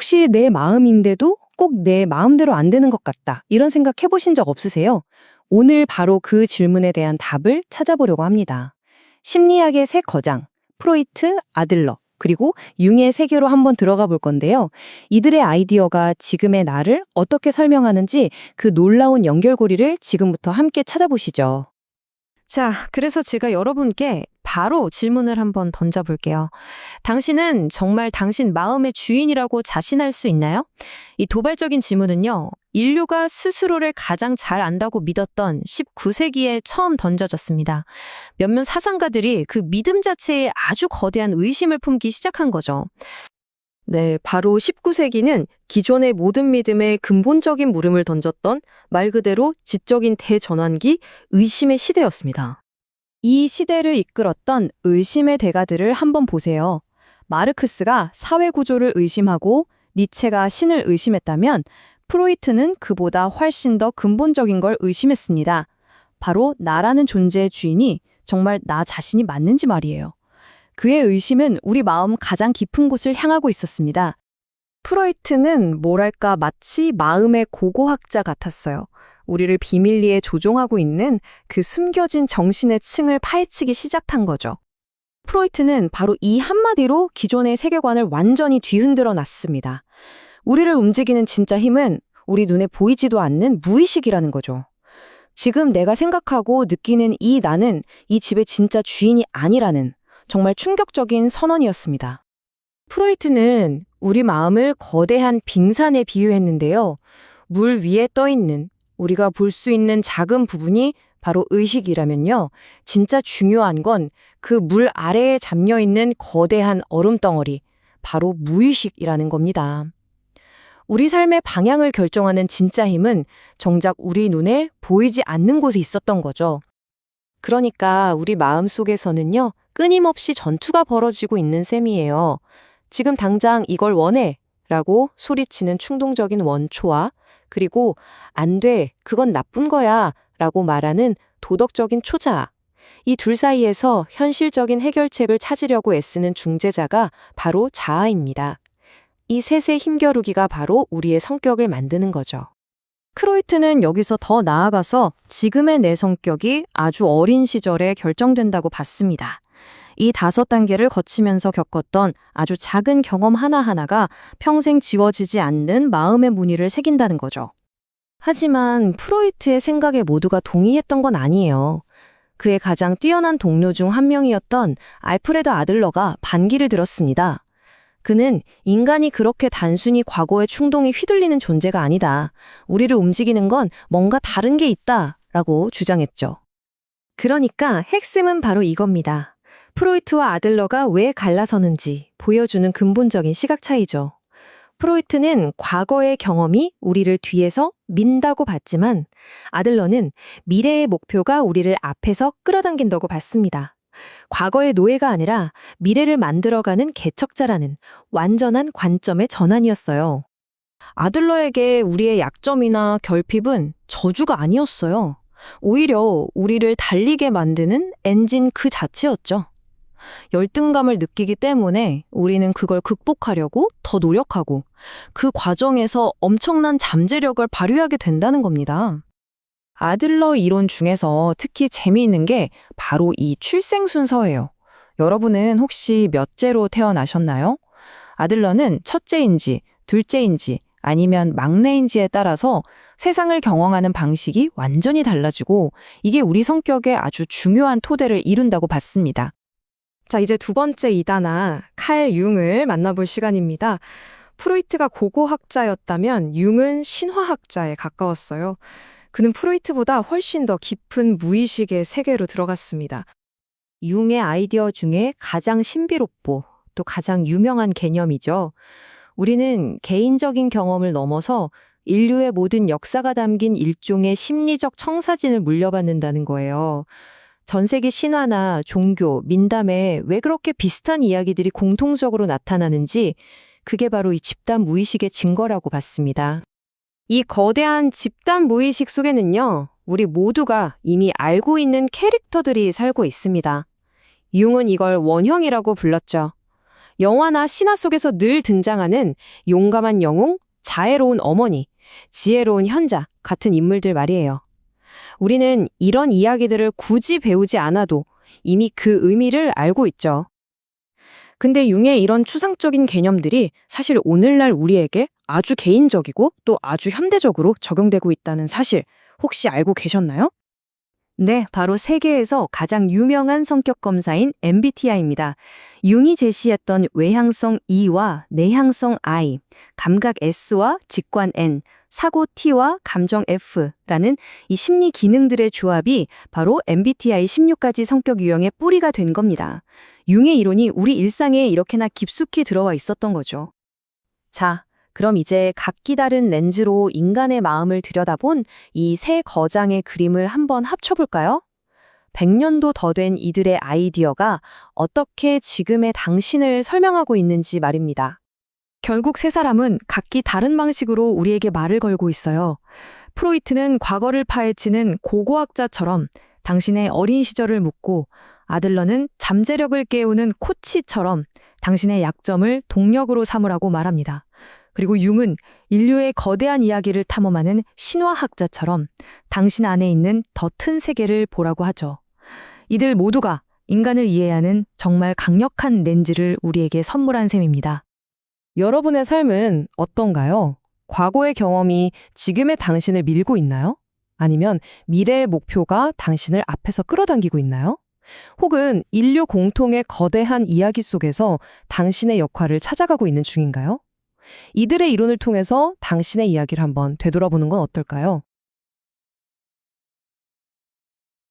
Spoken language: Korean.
혹시 내 마음인데도 꼭 내 마음대로 안 되는 것 같다. 이런 생각 해보신 적 없으세요? 오늘 바로 그 질문에 대한 답을 찾아보려고 합니다. 심리학의 세 거장, 프로이트, 아들러, 그리고 융의 세계로 한번 들어가 볼 건데요. 이들의 아이디어가 지금의 나를 어떻게 설명하는지 그 놀라운 연결고리를 지금부터 함께 찾아보시죠. 자, 그래서 제가 여러분께 바로 질문을 한번 던져볼게요. 당신은 정말 당신 마음의 주인이라고 자신할 수 있나요? 이 도발적인 질문은요, 인류가 스스로를 가장 잘 안다고 믿었던 19세기에 처음 던져졌습니다. 몇몇 사상가들이 그 믿음 자체에 아주 거대한 의심을 품기 시작한 거죠. 네, 바로 19세기는 기존의 모든 믿음에 근본적인 물음을 던졌던 말 그대로 지적인 대전환기, 의심의 시대였습니다. 이 시대를 이끌었던 의심의 대가들을 한번 보세요. 마르크스가 사회 구조를 의심하고 니체가 신을 의심했다면 프로이트는 그보다 훨씬 더 근본적인 걸 의심했습니다. 바로 나라는 존재의 주인이 정말 나 자신이 맞는지 말이에요. 그의 의심은 우리 마음 가장 깊은 곳을 향하고 있었습니다. 프로이트는 뭐랄까 마치 마음의 고고학자 같았어요. 우리를 비밀리에 조종하고 있는 그 숨겨진 정신의 층을 파헤치기 시작한 거죠. 프로이트는 바로 이 한마디로 기존의 세계관을 완전히 뒤흔들어 놨습니다. 우리를 움직이는 진짜 힘은 우리 눈에 보이지도 않는 무의식이라는 거죠. 지금 내가 생각하고 느끼는 이 나는 이 집의 진짜 주인이 아니라는 정말 충격적인 선언이었습니다. 프로이트는 우리 마음을 거대한 빙산에 비유했는데요. 물 위에 떠 있는 우리가 볼 수 있는 작은 부분이 바로 의식이라면요. 진짜 중요한 건 그 물 아래에 잠겨 있는 거대한 얼음덩어리, 바로 무의식이라는 겁니다. 우리 삶의 방향을 결정하는 진짜 힘은 정작 우리 눈에 보이지 않는 곳에 있었던 거죠. 그러니까 우리 마음 속에서는요, 끊임없이 전투가 벌어지고 있는 셈이에요. 지금 당장 이걸 원해 라고 소리치는 충동적인 원초와 그리고 안 돼, 그건 나쁜 거야 라고 말하는 도덕적인 초자. 이 둘 사이에서 현실적인 해결책을 찾으려고 애쓰는 중재자가 바로 자아입니다. 이 셋의 힘겨루기가 바로 우리의 성격을 만드는 거죠. 크로이트는 여기서 더 나아가서 지금의 내 성격이 아주 어린 시절에 결정된다고 봤습니다. 이 5단계를 거치면서 겪었던 아주 작은 경험 하나하나가 평생 지워지지 않는 마음의 무늬를 새긴다는 거죠. 하지만 프로이트의 생각에 모두가 동의했던 건 아니에요. 그의 가장 뛰어난 동료 중 한 명이었던 알프레드 아들러가 반기를 들었습니다. 그는 인간이 그렇게 단순히 과거의 충동에 휘둘리는 존재가 아니다. 우리를 움직이는 건 뭔가 다른 게 있다. 라고 주장했죠. 그러니까 핵심은 바로 이겁니다. 프로이트와 아들러가 왜 갈라서는지 보여주는 근본적인 시각 차이죠. 프로이트는 과거의 경험이 우리를 뒤에서 민다고 봤지만 아들러는 미래의 목표가 우리를 앞에서 끌어당긴다고 봤습니다. 과거의 노예가 아니라 미래를 만들어가는 개척자라는 완전한 관점의 전환이었어요. 아들러에게 우리의 약점이나 결핍은 저주가 아니었어요. 오히려 우리를 달리게 만드는 엔진 그 자체였죠. 열등감을 느끼기 때문에 우리는 그걸 극복하려고 더 노력하고 그 과정에서 엄청난 잠재력을 발휘하게 된다는 겁니다. 아들러 이론 중에서 특히 재미있는 게 바로 이 출생 순서예요. 여러분은 혹시 몇째로 태어나셨나요? 아들러는 첫째인지, 둘째인지, 아니면 막내인지에 따라서 세상을 경험하는 방식이 완전히 달라지고 이게 우리 성격에 아주 중요한 토대를 이룬다고 봤습니다. 자, 이제 두 번째 이단아, 칼 융을 만나볼 시간입니다. 프로이트가 고고학자였다면 융은 신화학자에 가까웠어요. 그는 프로이트보다 훨씬 더 깊은 무의식의 세계로 들어갔습니다. 융의 아이디어 중에 가장 신비롭고 또 가장 유명한 개념이죠. 우리는 개인적인 경험을 넘어서 인류의 모든 역사가 담긴 일종의 심리적 청사진을 물려받는다는 거예요. 전 세계 신화나 종교, 민담에 왜 그렇게 비슷한 이야기들이 공통적으로 나타나는지 그게 바로 이 집단 무의식의 증거라고 봤습니다. 이 거대한 집단 무의식 속에는요, 우리 모두가 이미 알고 있는 캐릭터들이 살고 있습니다. 융은 이걸 원형이라고 불렀죠. 영화나 신화 속에서 늘 등장하는 용감한 영웅, 자애로운 어머니, 지혜로운 현자 같은 인물들 말이에요. 우리는 이런 이야기들을 굳이 배우지 않아도 이미 그 의미를 알고 있죠. 근데 융의 이런 추상적인 개념들이 사실 오늘날 우리에게 아주 개인적이고 또 아주 현대적으로 적용되고 있다는 사실 혹시 알고 계셨나요? 네, 바로 세계에서 가장 유명한 성격 검사인 MBTI입니다. 융이 제시했던 외향성 E와 내향성 I, 감각 S와 직관 N, 사고 T와 감정 F라는 이 심리 기능들의 조합이 바로 MBTI 16가지 성격 유형의 뿌리가 된 겁니다. 융의 이론이 우리 일상에 이렇게나 깊숙이 들어와 있었던 거죠. 자, 그럼 이제 각기 다른 렌즈로 인간의 마음을 들여다본 이 세 거장의 그림을 한번 합쳐볼까요? 100년도 더 된 이들의 아이디어가 어떻게 지금의 당신을 설명하고 있는지 말입니다. 결국 세 사람은 각기 다른 방식으로 우리에게 말을 걸고 있어요. 프로이트는 과거를 파헤치는 고고학자처럼 당신의 어린 시절을 묻고, 아들러는 잠재력을 깨우는 코치처럼 당신의 약점을 동력으로 삼으라고 말합니다. 그리고 융은 인류의 거대한 이야기를 탐험하는 신화학자처럼 당신 안에 있는 더 큰 세계를 보라고 하죠. 이들 모두가 인간을 이해하는 정말 강력한 렌즈를 우리에게 선물한 셈입니다. 여러분의 삶은 어떤가요? 과거의 경험이 지금의 당신을 밀고 있나요? 아니면 미래의 목표가 당신을 앞에서 끌어당기고 있나요? 혹은 인류 공통의 거대한 이야기 속에서 당신의 역할을 찾아가고 있는 중인가요? 이들의 이론을 통해서 당신의 이야기를 한번 되돌아보는 건 어떨까요?